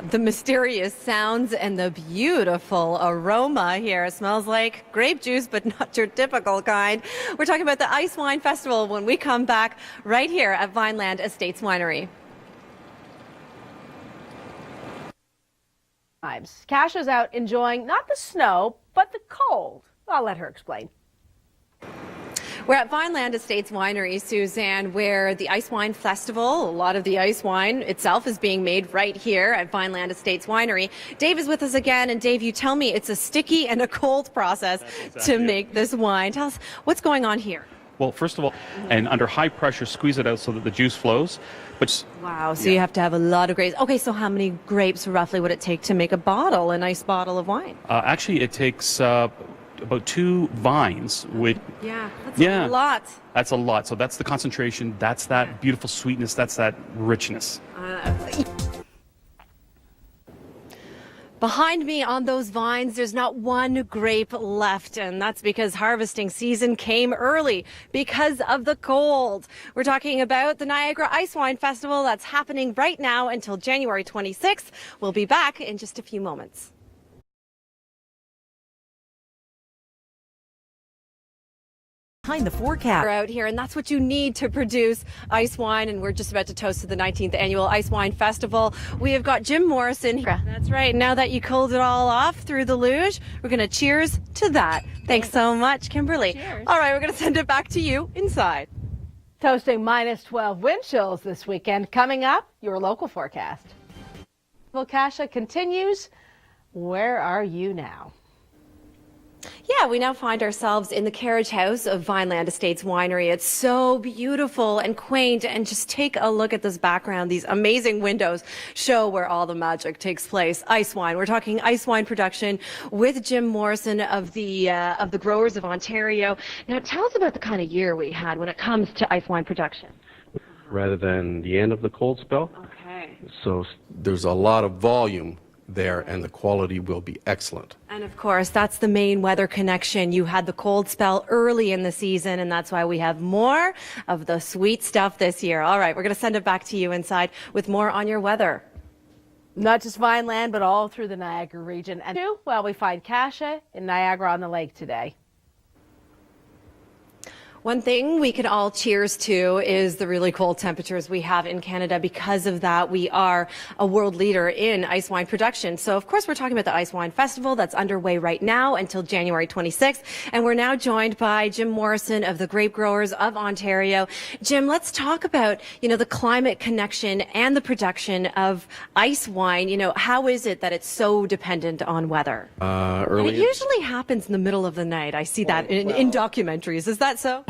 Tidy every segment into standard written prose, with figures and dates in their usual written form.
The mysterious sounds and the beautiful aroma here. It smells like grape juice, but not your typical kind. We're talking about the Ice Wine Festival when we come back right here at Vineland Estates Winery. Kasia's out enjoying not the snow, but the cold. I'll let her explain. We're at Vineland Estates Winery, Suzanne, where the Ice Wine Festival, a lot of the ice wine itself is being made right here at Vineland Estates Winery. Dave is with us again, and Dave, you tell me it's a sticky and a cold process to make this wine. Tell us what's going on here. Well, first of all, and under high pressure, squeeze it out so that the juice flows. But wow, so you have to have a lot of grapes. Okay, so how many grapes roughly would it take to make a nice bottle of wine? Actually, it takes about 2 vines. That's a lot. That's a lot. So that's the concentration. That's that beautiful sweetness. That's that richness. Behind me on those vines, there's not one grape left, and that's because harvesting season came early because of the cold. We're talking about the Niagara Ice Wine Festival that's happening right now until January 26th. We'll be back in just a few moments. Behind the forecast. We're out here, and that's what you need to produce ice wine, and we're just about to toast to the 19th Annual Ice Wine Festival. We have got Jim Morrison here. That's right. Now that you cooled it all off through the luge, we're going to cheers to that. Thanks so much, Kimberly. Cheers. All right, we're going to send it back to you inside. Toasting -12 wind chills this weekend. Coming up, your local forecast. Well, Kasia continues. Where are you now? Yeah, we now find ourselves in the carriage house of Vineland Estates Winery. It's so beautiful and quaint, and just take a look at this background. These amazing windows show where all the magic takes place. Ice wine. We're talking ice wine production with Jim Morrison of the Growers of Ontario. Now, tell us about the kind of year we had when it comes to ice wine production. Rather than the end of the cold spell. Okay. So there's a lot of volume there, and the quality will be excellent. And of course, that's the main weather connection. You had the cold spell early in the season, and that's why we have more of the sweet stuff this year. All right, we're going to send it back to you inside with more on your weather. Not just Vineland, but all through the Niagara region. And well, we find Kasia in Niagara-on-the-Lake today. One thing we can all cheers to is the really cold temperatures we have in Canada. Because of that, we are a world leader in ice wine production. So, of course, we're talking about the Ice Wine Festival that's underway right now until January 26th. And we're now joined by Jim Morrison of the Grape Growers of Ontario. Jim, let's talk about, the climate connection and the production of ice wine. How is it that it's so dependent on weather? Early. And it usually happens in the middle of the night. I see that in documentaries. Is that so?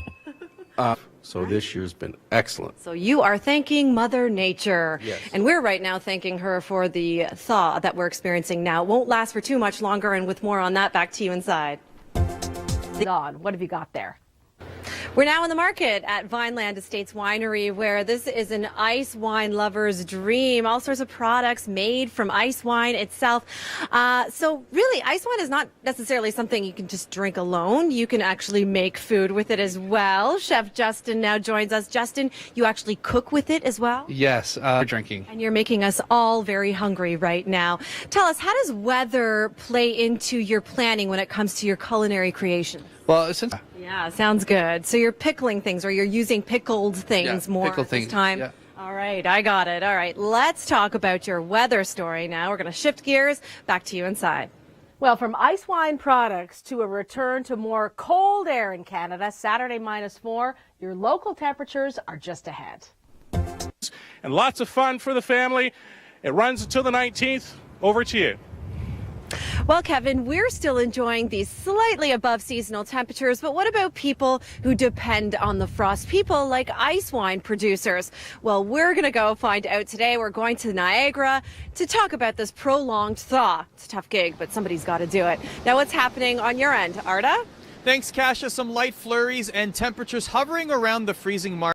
So this year's been excellent. So you are thanking Mother Nature. Yes. And we're right now thanking her for the thaw that we're experiencing now. It won't last for too much longer, and with more on that, back to you inside. What have you got there? We're now in the market at Vineland Estates Winery, where this is an ice wine lover's dream. All sorts of products made from ice wine itself. So really, ice wine is not necessarily something you can just drink alone. You can actually make food with it as well. Chef Justin now joins us. Justin, you actually cook with it as well? Yes, drinking. And you're making us all very hungry right now. Tell us, how does weather play into your planning when it comes to your culinary creations? Well, since Yeah, sounds good. So you're pickling things, or you're using pickled things more pickled at this things, time? yeah. All right, I got it. All right, let's talk about your weather story now. We're going to shift gears. Back to you inside. Well, from ice wine products to a return to more cold air in Canada, Saturday -4, your local temperatures are just ahead. And lots of fun for the family. It runs until the 19th. Over to you. Well, Kevin, we're still enjoying these slightly above seasonal temperatures, but what about people who depend on the frost? People like ice wine producers. Well, we're going to go find out today. We're going to Niagara to talk about this prolonged thaw. It's a tough gig, but somebody's got to do it. Now, what's happening on your end, Arda? Thanks, Kasia. Some light flurries and temperatures hovering around the freezing mark.